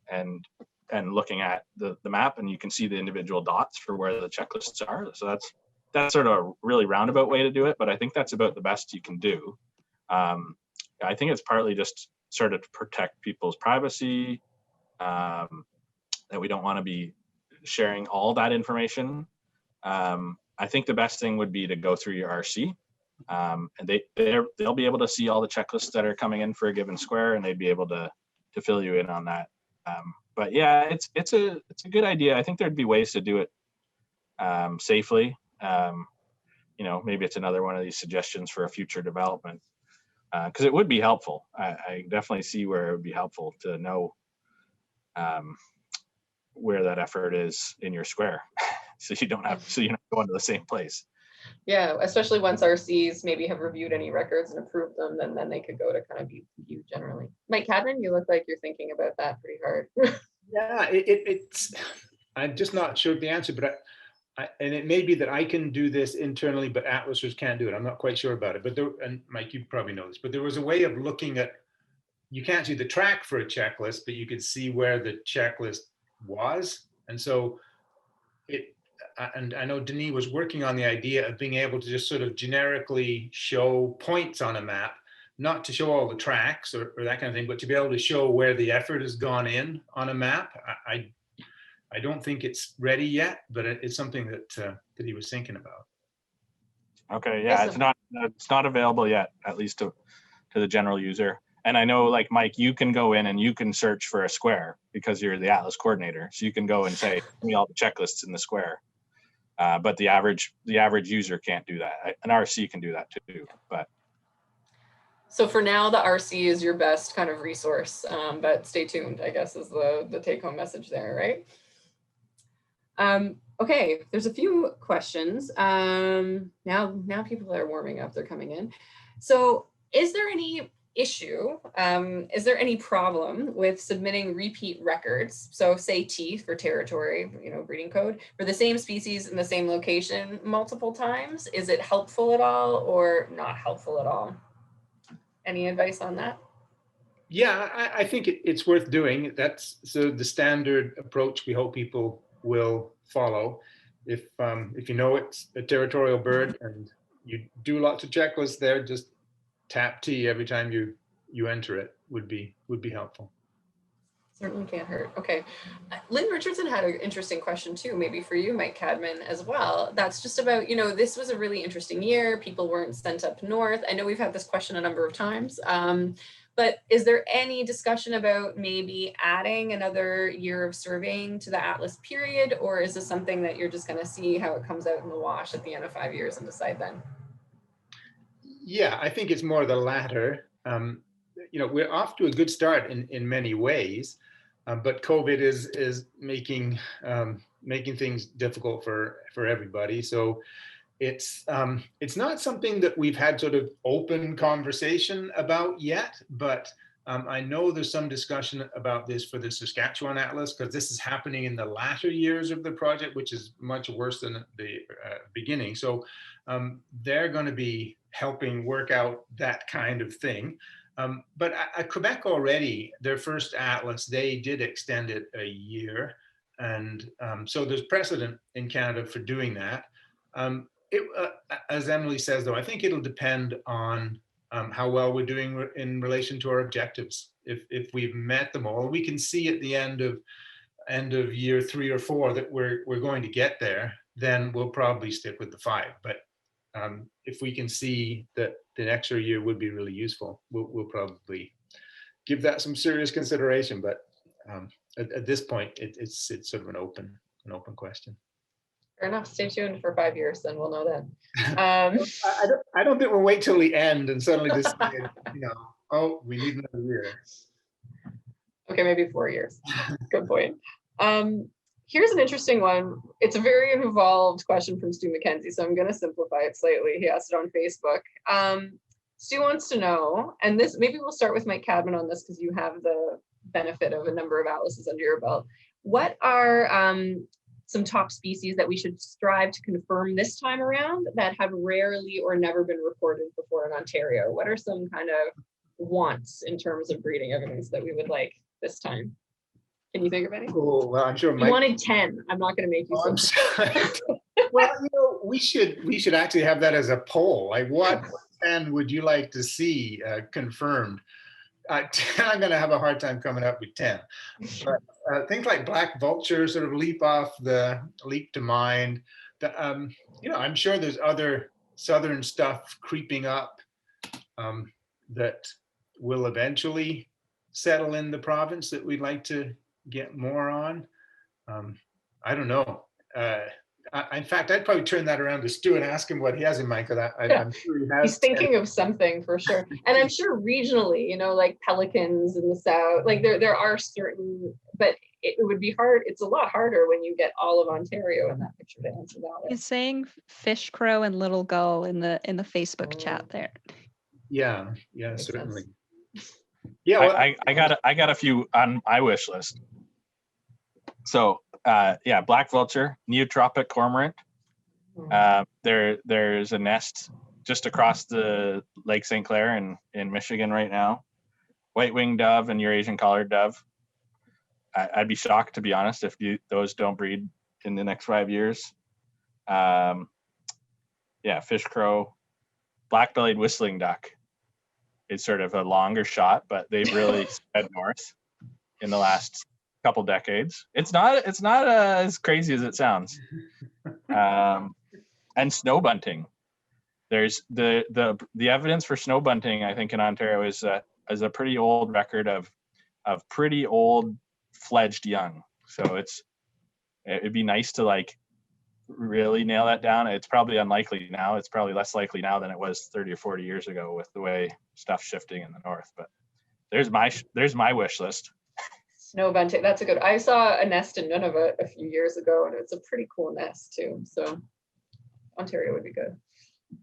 looking at the map, and you can see the individual dots for where the checklists are. So that's sort of a really roundabout way to do it, but I think that's about the best you can do. I think it's partly just sort of to protect people's privacy, that we don't want to be sharing all that information. I think the best thing would be to go through your RC, and they'll be able to see all the checklists that are coming in for a given square, and they'd be able to fill you in on that. But yeah, it's a good idea. I think there'd be ways to do it safely. Maybe it's another one of these suggestions for a future development, because it would be helpful. I definitely see where it would be helpful to know where that effort is in your square, so you're not going to the same place. Yeah, especially once RCs maybe have reviewed any records and approved them, then they could go to kind of be viewed generally. Mike Cadman, you look like you're thinking about that pretty hard. Yeah, it's I'm just not sure of the answer, but and it may be that I can do this internally, but atlasers can't do it. I'm not quite sure about it. But and Mike, you probably know this, but there was a way of looking at, you can't see the track for a checklist, but you could see where the checklist was. And so and I know Denis was working on the idea of being able to just sort of generically show points on a map, not to show all the tracks or that kind of thing, but to be able to show where the effort has gone in on a map. I don't think it's ready yet, but it's something that he was thinking about. Okay, yeah, it's not available yet, at least to the general user. And I know, like Mike, you can go in and you can search for a square because you're the Atlas coordinator. So you can go and say, give me all the checklists in the square. But the average user can't do that. An RC can do that too, but. So for now, the RC is your best kind of resource, but stay tuned, I guess, is the take-home message there, right? Okay, there's a few questions. Now people are warming up, they're coming in. So is there any issue, is there any problem with submitting repeat records? So say T for territory, breeding code, for the same species in the same location multiple times? Is it helpful at all or not helpful at all? Any advice on that? Yeah, I think it's worth doing. That's the standard approach we hope people will follow. If you know it's a territorial bird and you do lots of checklists there, just tap T every time you enter it would be helpful. Certainly can't hurt. Okay. Lynn Richardson had an interesting question too, maybe for you, Mike Cadman, as well. That's just about, this was a really interesting year. People weren't sent up north. I know we've had this question a number of times, but is there any discussion about maybe adding another year of surveying to the Atlas period, or is this something that you're just going to see how it comes out in the wash at the end of 5 years and decide then? Yeah, I think it's more the latter. We're off to a good start in many ways, but COVID is making things difficult for everybody. So it's not something that we've had sort of open conversation about yet, but I know there's some discussion about this for the Saskatchewan Atlas, because this is happening in the latter years of the project, which is much worse than the beginning. So they're going to be helping work out that kind of thing. But at Quebec already, their first Atlas, they did extend it a year. And so there's precedent in Canada for doing that. As Emily says, though, I think it'll depend on how well we're doing in relation to our objectives. If we've met them all, we can see at the end of year 3 or 4 that we're going to get there, then we'll probably stick with the 5. But if we can see that the extra year would be really useful, we'll probably give that some serious consideration. But at this point, it's sort of an open question. Fair enough. Stay tuned for 5 years, then we'll know then. I don't think we'll wait till the end and suddenly decide, oh, we need another year. Okay, maybe 4 years. Good point. Here's an interesting one. It's a very involved question from Stu McKenzie, so I'm going to simplify it slightly. He asked it on Facebook. Stu wants to know, and this maybe we'll start with Mike Cadman on this because you have the benefit of a number of atlases under your belt. What are some top species that we should strive to confirm this time around that have rarely or never been reported before in Ontario? What are some kind of wants in terms of breeding evidence that we would like this time? Can you think of any? Oh, well, I'm sure Mike. You wanted 10. I'm not going to make you. Well, we should actually have that as a poll. Like, what 10 would you like to see confirmed? 10, I'm going to have a hard time coming up with 10. But things like black vulture sort of leap to mind. I'm sure there's other southern stuff creeping up that will eventually settle in the province that we'd like to get more on. I don't know. In fact, I'd probably turn that around to Stu and ask him what he has in mind, because I'm sure he has. He's thinking of something for sure. And I'm sure regionally, like pelicans in the south, like there are certain, but it would be hard. It's a lot harder when you get all of Ontario in that picture to answer that. He's saying fish crow and little gull in the Facebook chat there. Yeah, Makes certainly. sense. Yeah, well, I got a few on my wish list. So black vulture, neotropic cormorant. There's a nest just across the Lake St. Clair in Michigan right now. White-winged dove and Eurasian collared dove. I'd be shocked, to be honest, if those don't breed in the next 5 years. Fish crow, black-bellied whistling duck. It's sort of a longer shot, but they've really spread north in the last couple decades. It's not as crazy as it sounds. And snow bunting. There's the evidence for snow bunting, I think, in Ontario is a pretty old record of pretty old fledged young. So it'd be nice to really nail that down. It's probably unlikely now. It's probably less likely now than it was 30 or 40 years ago with the way stuff's shifting in the north. But there's my wish list. Snow bunting, that's a good. I saw a nest in Nunavut a few years ago, and it's a pretty cool nest too. So Ontario would be good.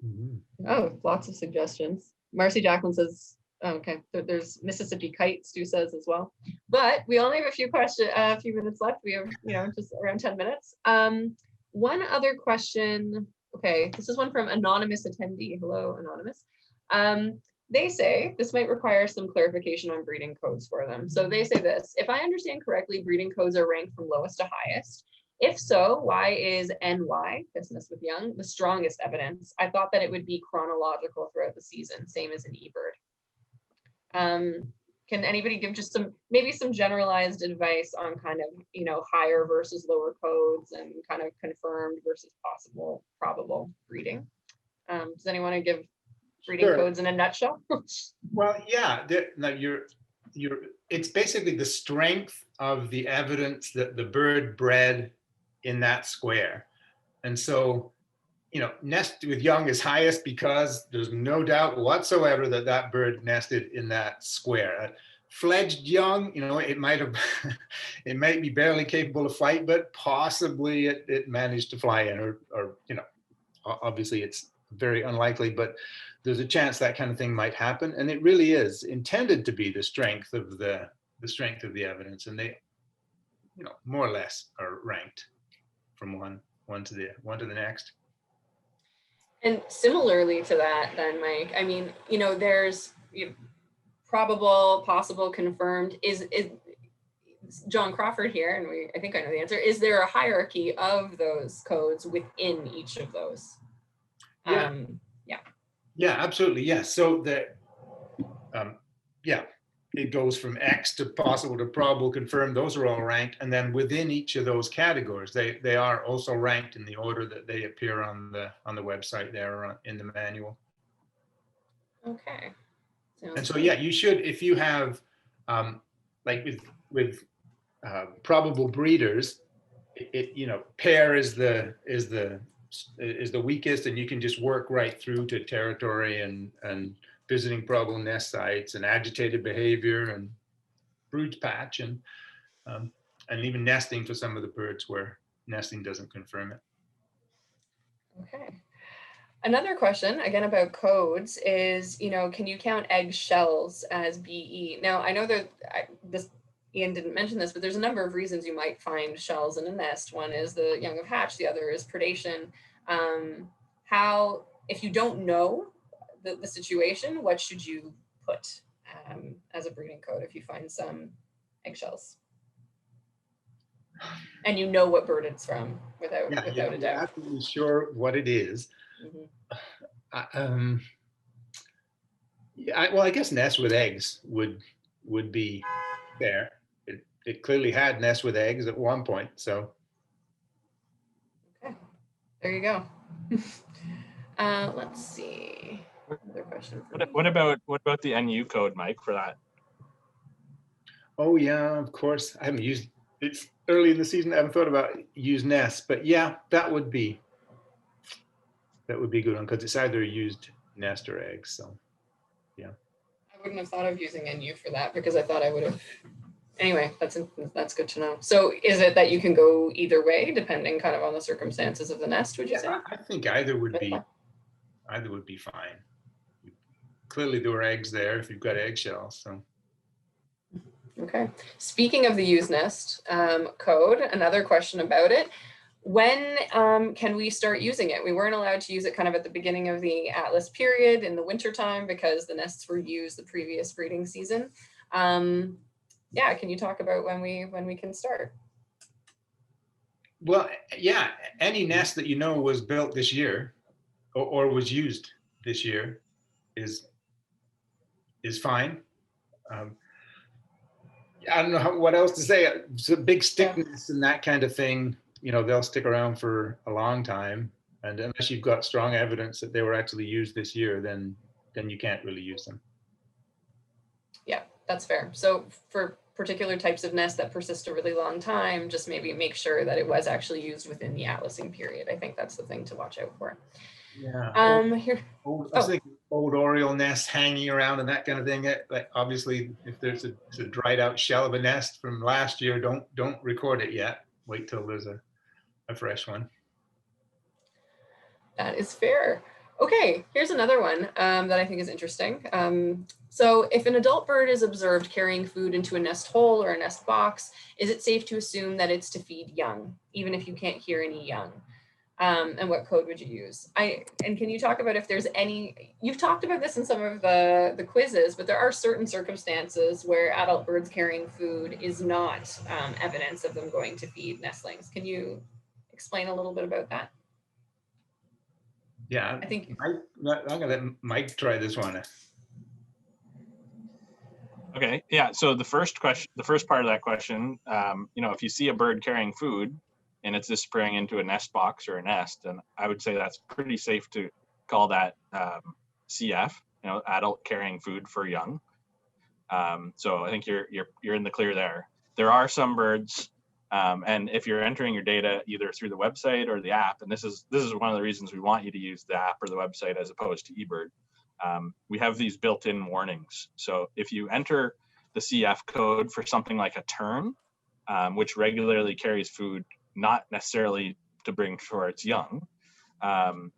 Mm-hmm. Oh, lots of suggestions. Marcy Jacqueline says, okay, there's Mississippi kite, Stu says as well. But we only have a few minutes left. We have, just around 10 minutes. One other question. Okay, this is one from anonymous attendee. Hello, anonymous. They say this might require some clarification on breeding codes for them. So they say this: if I understand correctly, breeding codes are ranked from lowest to highest. If so, why is NY, business with young, the strongest evidence? I thought that it would be chronological throughout the season, same as an eBird. Can anybody give just maybe some generalized advice on kind of, higher versus lower codes and kind of confirmed versus possible, probable breeding? Does anyone want to give breeding codes in a nutshell? Well, yeah, it's basically the strength of the evidence that the bird bred in that square. And so, nest with young is highest because there's no doubt whatsoever that bird nested in that square. Fledged young, it might be barely capable of flight, but possibly it managed to fly in, or obviously it's very unlikely, but there's a chance that kind of thing might happen. And it really is intended to be the strength of the evidence, and they, more or less are ranked from one to the next. And similarly to that, then, Mike, I mean, there's probable, possible, confirmed. Is John Crawford here, and I think I know the answer. Is there a hierarchy of those codes within each of those? Yeah. Yeah, absolutely. Yes. So yeah, it goes from X to possible to probable, confirmed. Those are all ranked. And then within each of those categories, they are also ranked in the order that they appear on the website there or in the manual. Okay. Sounds And so, good. yeah, you should, if you have, like with probable breeders, pair is the weakest, and you can just work right through to territory and visiting probable nest sites and agitated behavior and brood patch and even nesting for some of the birds where nesting doesn't confirm it. Okay. Another question, again about codes, is, can you count egg shells as BE? Now, I know that Ian didn't mention this, but there's a number of reasons you might find shells in a nest. One is the young have hatched, the other is predation. If you don't know the situation, what should you put as a breeding code if you find some eggshells? And you know what bird it's from without a You're doubt. absolutely sure what it is. Mm-hmm. Well, I guess nests with eggs would be there. It clearly had nests with eggs at one point, so. Okay, there you go. Let's see. Another question. What about the NU code, Mike, for that? Oh yeah, of course. I haven't used it's early in the season. I haven't thought about use nests, but yeah, that would be a good one because it's either used nest or eggs. So yeah. I wouldn't have thought of using NU for that because I thought I would have. Anyway, that's good to know. So is it that you can go either way depending kind of on the circumstances of the nest, would you say? I think either would be fine. Clearly there were eggs there if you've got eggshells. So okay. Speaking of the use nest code, another question about it. When can we start using it? We weren't allowed to use it kind of at the beginning of the Atlas period in the wintertime because the nests were used the previous breeding season. Yeah, can you talk about when we can start? Well, yeah, any nest that was built this year or was used this year is fine. I don't know what else to say. It's a big stickness and that kind of thing. They'll stick around for a long time, and unless you've got strong evidence that they were actually used this year, then you can't really use them. Yeah, that's fair. So for particular types of nests that persist a really long time, just maybe make sure that it was actually used within the atlasing period. I think that's the thing to watch out for. Yeah. Old oriole nests hanging around and that kind of thing. Like obviously, if there's a dried out shell of a nest from last year, don't record it yet. Wait till there's a fresh one. That is fair. Okay, here's another one that I think is interesting. So if an adult bird is observed carrying food into a nest hole or a nest box, is it safe to assume that it's to feed young, even if you can't hear any young? And what code would you use? And can you talk about if there's any, you've talked about this in some of the quizzes, but there are certain circumstances where adult birds carrying food is not evidence of them going to feed nestlings. Can you explain a little bit about that? Yeah, I think I'm gonna let Mike try this one. Okay, yeah. So the first part of that question, if you see a bird carrying food and it's disappearing into a nest box or a nest, then I would say that's pretty safe to call that CF, adult carrying food for young. So I think you're in the clear there. There are some birds, and if you're entering your data either through the website or the app, and this is one of the reasons we want you to use the app or the website as opposed to eBird, we have these built-in warnings. So if you enter the CF code for something like a tern, which regularly carries food, not necessarily to bring for its young,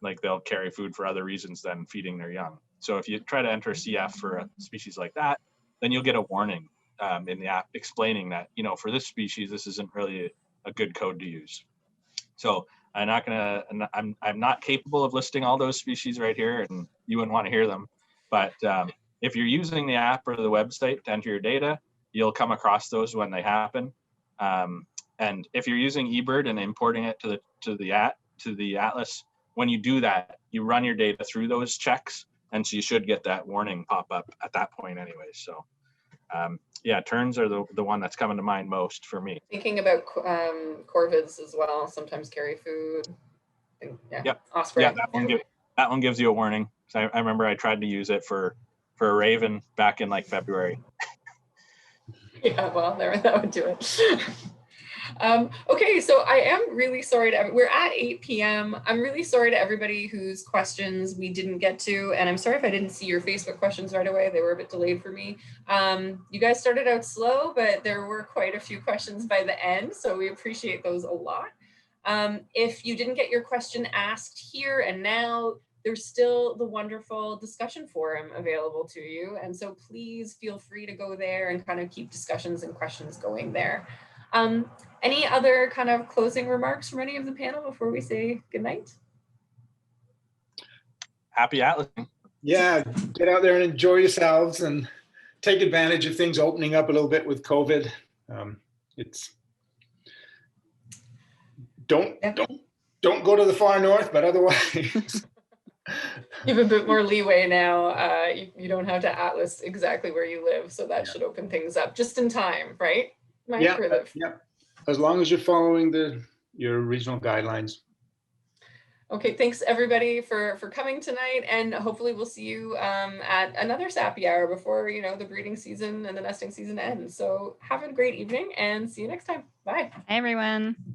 like they'll carry food for other reasons than feeding their young. So if you try to enter CF for a species like that, then you'll get a warning in the app explaining that, for this species, this isn't really a good code to use. So I'm not capable of listing all those species right here, and you wouldn't want to hear them. But if you're using the app or the website to enter your data, you'll come across those when they happen. And if you're using eBird and importing it to the Atlas, when you do that, you run your data through those checks, and so you should get that warning pop up at that point anyway. So yeah, terns are the one that's coming to mind most for me. Thinking about corvids as well, sometimes carry food. Yeah, Yep. osprey. Yeah, that one gives you a warning. So I remember I tried to use it for a raven back in like February. Yeah, well, that would do it. Okay, so I am really sorry we're at 8 p.m. I'm really sorry to everybody whose questions we didn't get to, and I'm sorry if I didn't see your Facebook questions right away. They were a bit delayed for me. You guys started out slow, but there were quite a few questions by the end, so we appreciate those a lot. If you didn't get your question asked here and now, there's still the wonderful discussion forum available to you. And so please feel free to go there and kind of keep discussions and questions going there. Any other kind of closing remarks from any of the panel before we say goodnight? Happy atlasing. Yeah, get out there and enjoy yourselves and take advantage of things opening up a little bit with COVID. Don't go to the far north, but otherwise. You have a bit more leeway now. You don't have to atlas exactly where you live, so that should open things up just in time, right? Mike, Yeah. As long as you're following your regional guidelines. Okay, thanks everybody for coming tonight, and hopefully we'll see you at another Sappy Hour before the breeding season and the nesting season ends. So have a great evening and see you next time. Bye. Hi, everyone.